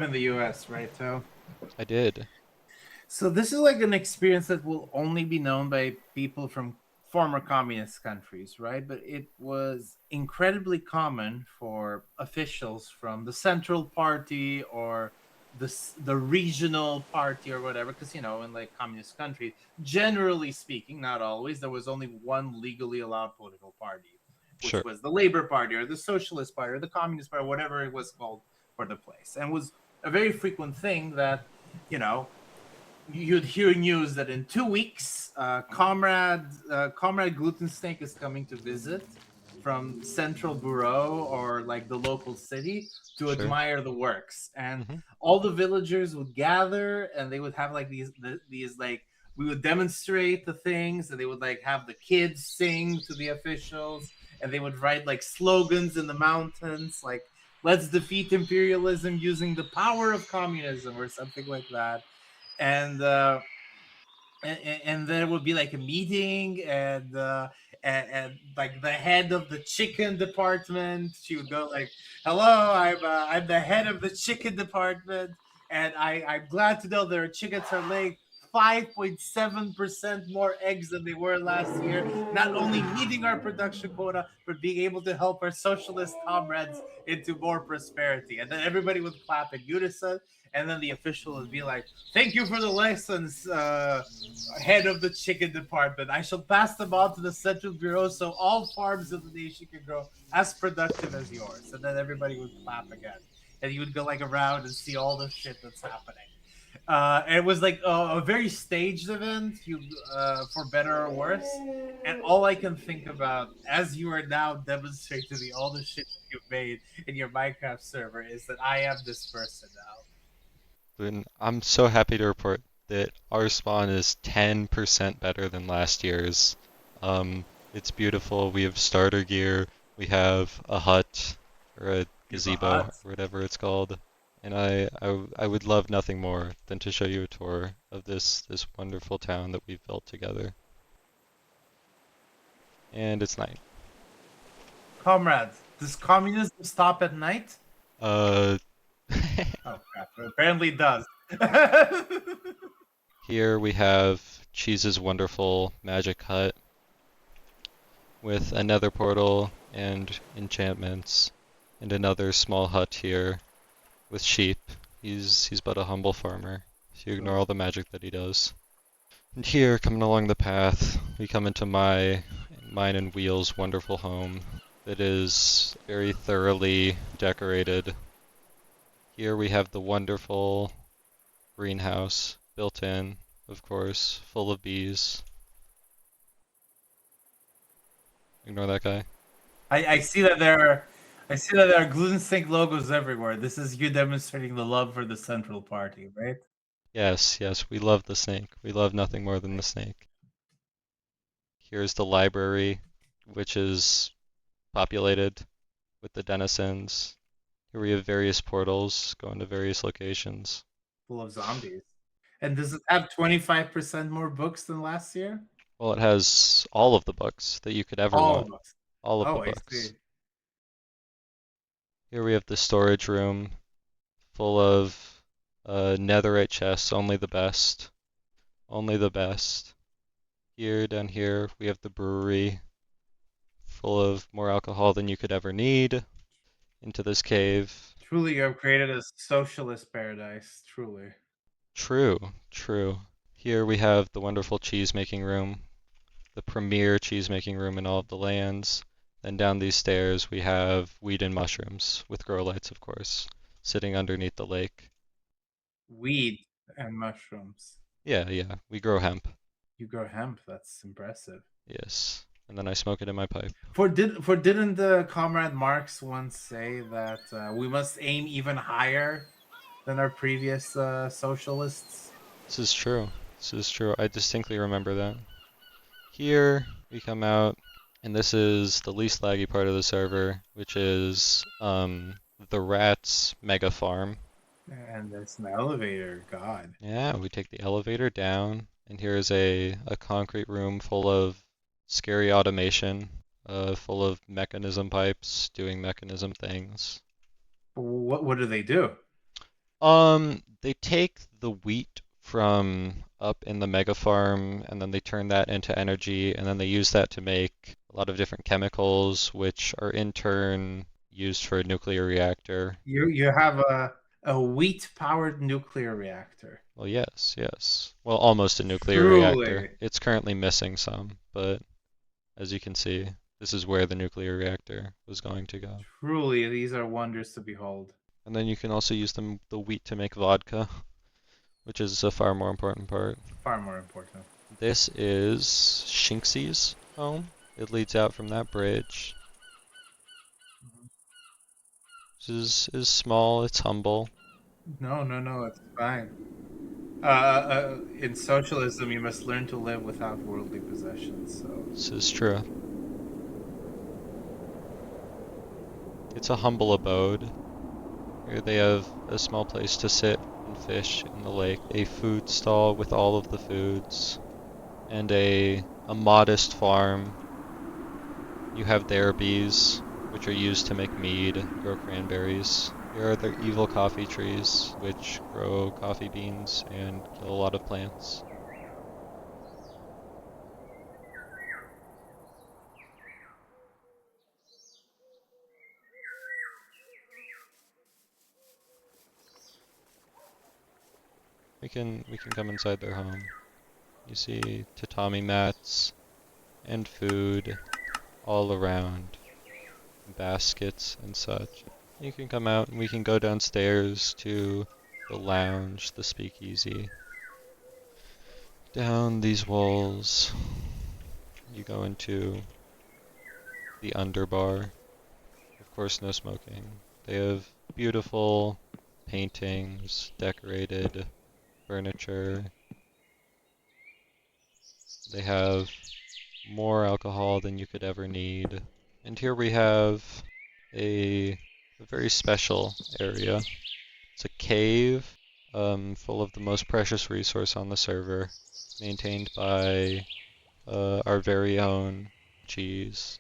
in the US, right, Toe? I did. So this is like an experience that will only be known by people from former communist countries, right? But it was incredibly common for officials from the Central Party or the regional party or whatever, because in like communist countries, generally speaking, not always, there was only one legally allowed political party, which Sure. was the Labor Party or the Socialist Party or the Communist Party, whatever it was called for the place, and was a very frequent thing that you know you'd hear news that in 2 weeks, Comrade Glutensnake is coming to visit from Central Bureau or like the local city to Sure. admire the works, and hmm all the villagers would gather, and they would have like these like we would demonstrate the things, and they would like have the kids sing to the officials, and they would write like slogans in the mountains, like "Let's defeat imperialism using the power of communism" or something like that, and and there would be like a meeting, and like the head of the chicken department, she would go like, "Hello, I'm the head of the chicken department, and I'm glad to know their chickens are laying 5.7% more eggs than they were last year, not only meeting our production quota, but being able to help our socialist comrades into more prosperity." And then everybody would clap in unison, and then the official would be like, "Thank you for the lessons, head of the chicken department. I shall pass them on to the Central Bureau so all farms in the nation can grow as productive as yours." And then everybody would clap again. And you would go like around and see all the shit that's happening. And it was like a very staged event, for better or worse. And all I can think about, as you are now demonstrating to me all the shit that you've made in your Minecraft server, is that I am this person now. And I'm so happy to report that our spawn is 10% better than last year's. It's beautiful. We have starter gear. We have a hut or a You have a gazebo hut. or whatever it's called. And I would love nothing more than to show you a tour of this wonderful town that we've built together. And it's night. Comrades, does communism stop at night? Uh, Oh crap! Apparently it does. Here we have Cheese's wonderful magic hut with a nether portal and enchantments, and another small hut here with sheep. He's but a humble farmer, if you ignore all the magic that he does. And here, coming along the path, we come into mine and Wheel's wonderful home that is very thoroughly decorated. Here we have the wonderful greenhouse built in, of course, full of bees. Ignore that guy. I see that there are Glutensnake logos everywhere. This is you demonstrating the love for the Central Party, right? Yes, yes, we love the snake. We love nothing more than the snake. Here's the library, which is populated with the denizens. Here we have various portals going to various locations. Full of zombies. And does it have 25% more books than last year? Well, it has all of the books that you could ever All want. of us. All of the Oh, I see. books. Here we have the storage room full of netherite chests, only the best. Only the best. Here, down here, we have the brewery full of more alcohol than you could ever need into this cave. Truly, you have created a socialist paradise. Truly. True, true. Here we have the wonderful cheese making room, the premier cheese making room in all of the lands. Then down these stairs we have weed and mushrooms, with grow lights, of course, sitting underneath the lake. Weed and mushrooms. Yeah, yeah, we grow hemp. You grow hemp. That's impressive. Yes. And then I smoke it in my pipe. Didn't the comrade Marx once say that we must aim even higher than our previous socialists? This is true. This is true. I distinctly remember that. Here we come out, and this is the least laggy part of the server, which is the rats mega farm. And there's an elevator. God. Yeah, we take the elevator down, and here's a concrete room full of scary automation, full of mechanism pipes doing mechanism things. What do they do? They take the wheat from up in the mega farm, and then they turn that into energy, and then they use that to make a lot of different chemicals, which are in turn used for a nuclear reactor. You have a wheat powered nuclear reactor. Well, yes, yes. Well, almost a nuclear reactor. Truly, It's currently missing some, but as you can see, this is where the nuclear reactor was going to go. truly, these are wonders to behold. And then you can also use the wheat to make vodka, which is a far more important part. Far more important. This is Shinxie's home. It leads out from that bridge. This is small, it's humble. No, no, no, it's fine. In socialism, you must learn to live without worldly possessions. So This is true. It's a humble abode. Here they have a small place to sit and fish in the lake, a food stall with all of the foods, and a modest farm. You have their bees, which are used to make mead and grow cranberries. Here are the evil coffee trees, which grow coffee beans and kill a lot of plants. We can come inside their home. You see tatami mats and food all around, baskets and such. You can come out and we can go downstairs to the lounge, the speakeasy. Down these walls, you go into the underbar. Of course, no smoking. They have beautiful paintings, decorated furniture. They have more alcohol than you could ever need. And here we have a very special area. It's a cave full of the most precious resource on the server, maintained by our very own cheese.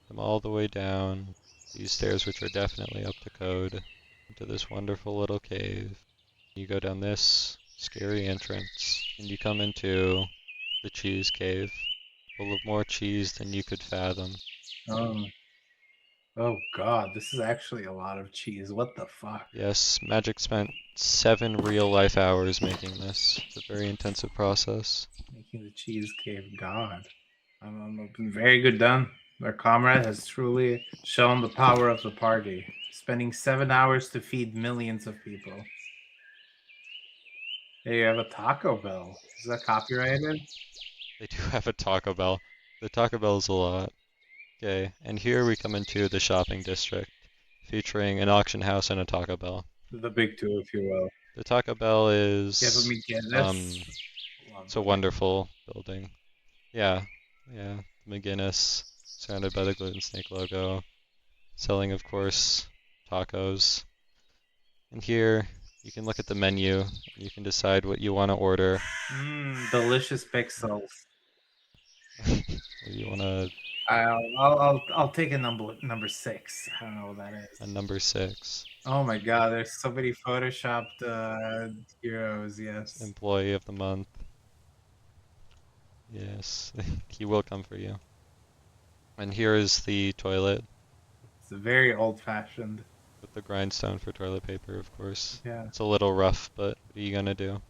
Come all the way down these stairs, which are definitely up to code, into this wonderful little cave. You go down this scary entrance, and you come into the cheese cave, full of more cheese than you could fathom. um, oh god, this is actually a lot of cheese. What the fuck? Yes, Magic spent 7 real-life hours making this. It's a very intensive process. Making the cheese cave god. Very good done. Our comrade has truly shown the power of the party, spending 7 hours to feed millions of people. Hey, you have a Taco Bell. Is that copyrighted? They do have a Taco Bell. The Taco Bell's a lot. Okay, and here we come into the shopping district, featuring an auction house and a Taco Bell. The big two, if you will. The Taco Bell Yes, let is, me get this. it's a wonderful building. Yeah, yeah, McGinnis, surrounded by the Glutensnake logo, selling, of course, tacos. And here, you can look at the menu, and you can decide what you want to order. Delicious pixels. You want to I'll take a number 6. I don't know what that is. a number 6. Oh my god, there's so many photoshopped heroes. Yes. Employee of the month. Yes, he will come for you. And here is the toilet It's very old-fashioned. with the grindstone for toilet paper, of course. Yeah. It's a little rough, but what are you gonna do?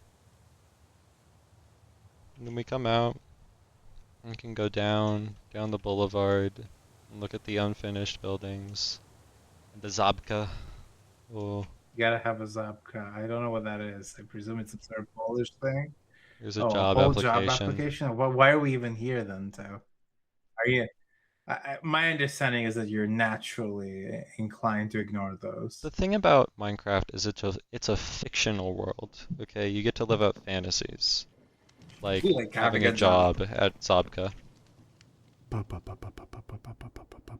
And then we come out and can go down the boulevard and look at the unfinished buildings. And the Zabka. Oh, You gotta have a Zapka. I don't know what that is. I presume it's a sort of Polish thing. here's a Oh, a job whole job application. application. Why are we even here then? So, are you? My understanding is that you're naturally inclined to ignore those. The thing about Minecraft is it's a fictional world, okay? You get to live out fantasies, like Like having a job at Zabka. Boom, boom, boom, boom, boom, boom, boom, boom, boom, boom,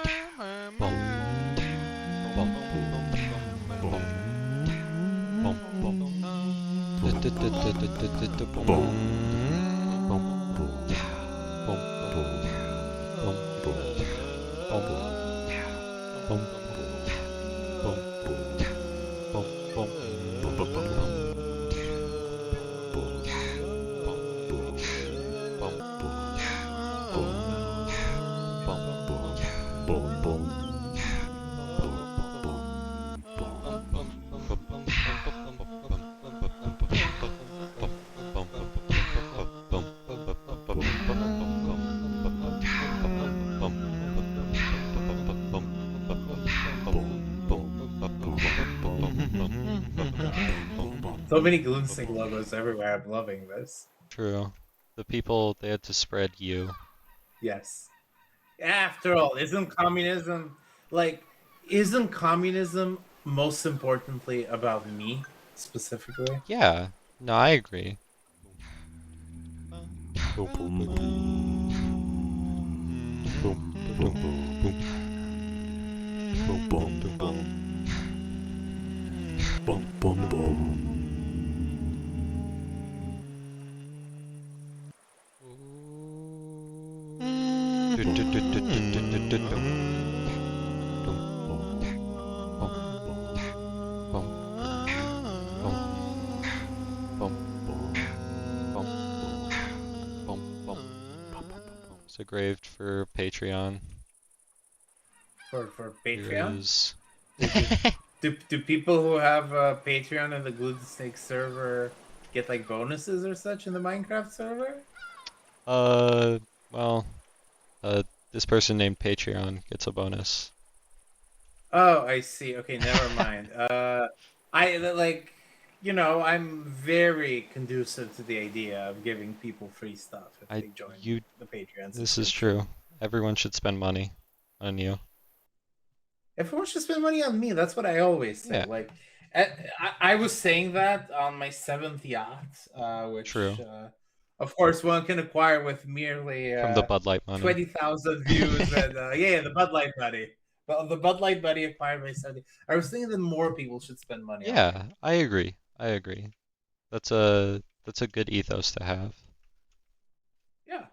boom, boom, So many Glutensnake logos everywhere. I'm loving this. True. The people, they had to spread you. Yes. After all, like isn't communism most importantly about me specifically? Yeah, no, I agree. It's engraved for Patreon. For Here Patreon? is. Do, do, do people who have Patreon and the Glutensnake server get like bonuses or such in the Minecraft server? uh, well, uh, this person named Patreon gets a bonus. Oh, I see. Okay, never mind. I like, I'm very conducive to the idea of giving people free stuff if I they join you the Patreon This is subscription. true. Everyone should spend money on you. Everyone should spend money on me. That's what I always say. Yeah, Like, I was saying that on my seventh yacht, which, true. of course, one can acquire with merely From the Bud Light money. 20,000 views. And yeah, the Bud Light Buddy. The Bud Light Buddy acquired by 70. I was thinking that more people should spend money on me. Yeah, I agree. I agree. That's a good ethos to have. Yeah.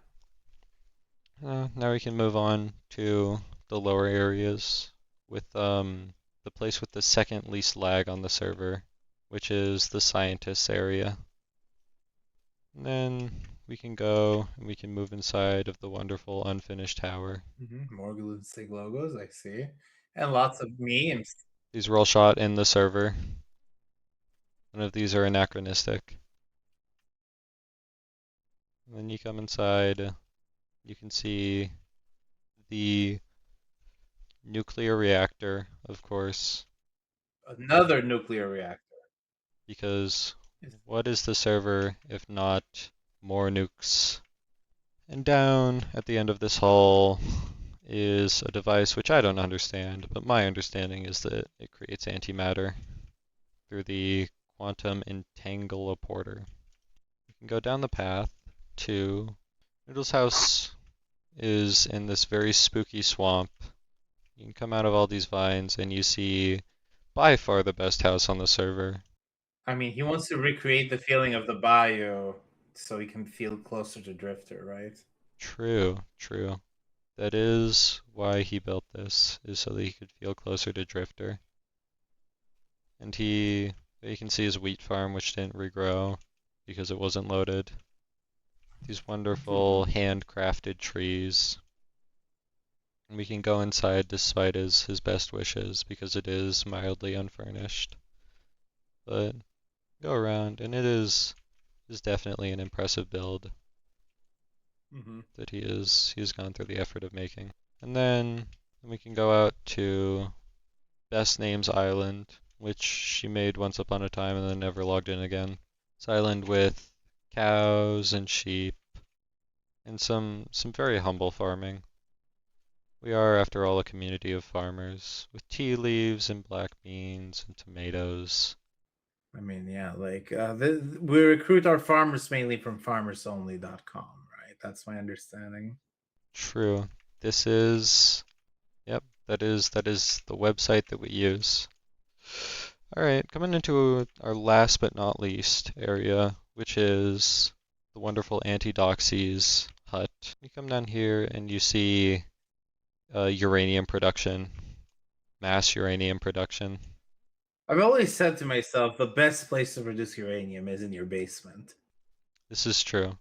Now we can move on to the lower areas with the place with the second least lag on the server, which is the scientists area. And then we can go and we can move inside of the wonderful unfinished tower. More Glutensnake logos, I see. And lots of memes. These were all shot in the server. None of these are anachronistic. And then you come inside, you can see the nuclear reactor, of course, Another nuclear reactor. because Yes. what is the server if not more nukes? And down at the end of this hall is a device which I don't understand, but my understanding is that it creates antimatter through the quantum entangloporter. You can go down the path to Noodle's house is in this very spooky swamp. You can come out of all these vines and you see by far the best house on the server. I mean, he wants to recreate the feeling of the bayou so he can feel closer to Drifter, right? True, true. That is why he built this, is so that he could feel closer to Drifter. And you can see his wheat farm, which didn't regrow because it wasn't loaded. These wonderful handcrafted trees. And we can go inside despite his best wishes because it is mildly unfurnished. But go around and it is definitely an impressive build that he's gone through the effort of making. And then we can go out to Best Names Island, which she made once upon a time and then never logged in again. It's an island with cows and sheep and some very humble farming. We are, after all, a community of farmers with tea leaves and black beans and tomatoes. I mean, yeah, like we recruit our farmers mainly from farmersonly.com, right? That's my understanding. True. This is, yep, that is the website that we use. Alright, coming into our last but not least area, which is the wonderful Anti-Doxies hut. You come down here and you see uranium production, mass uranium production. I've always said to myself, the best place to produce uranium is in your basement. This is true.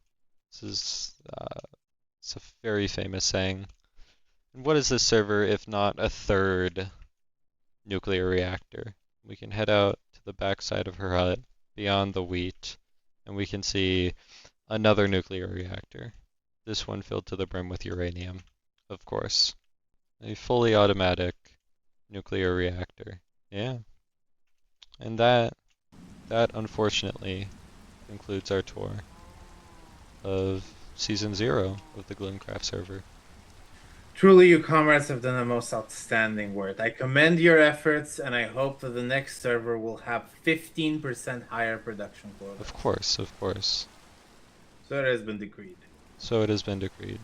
This is it's a very famous saying. And what is this server if not a third nuclear reactor? We can head out to the backside of her hut, beyond the wheat, and we can see another nuclear reactor. This one filled to the brim with uranium, of course. A fully automatic nuclear reactor. Yeah. And that unfortunately concludes our tour of Season 0 of the Gloomcraft server. Truly, you comrades have done the most outstanding work. I commend your efforts, and I hope that the next server will have 15% higher production quota. Of course, of course. So it has been decreed. So it has been decreed.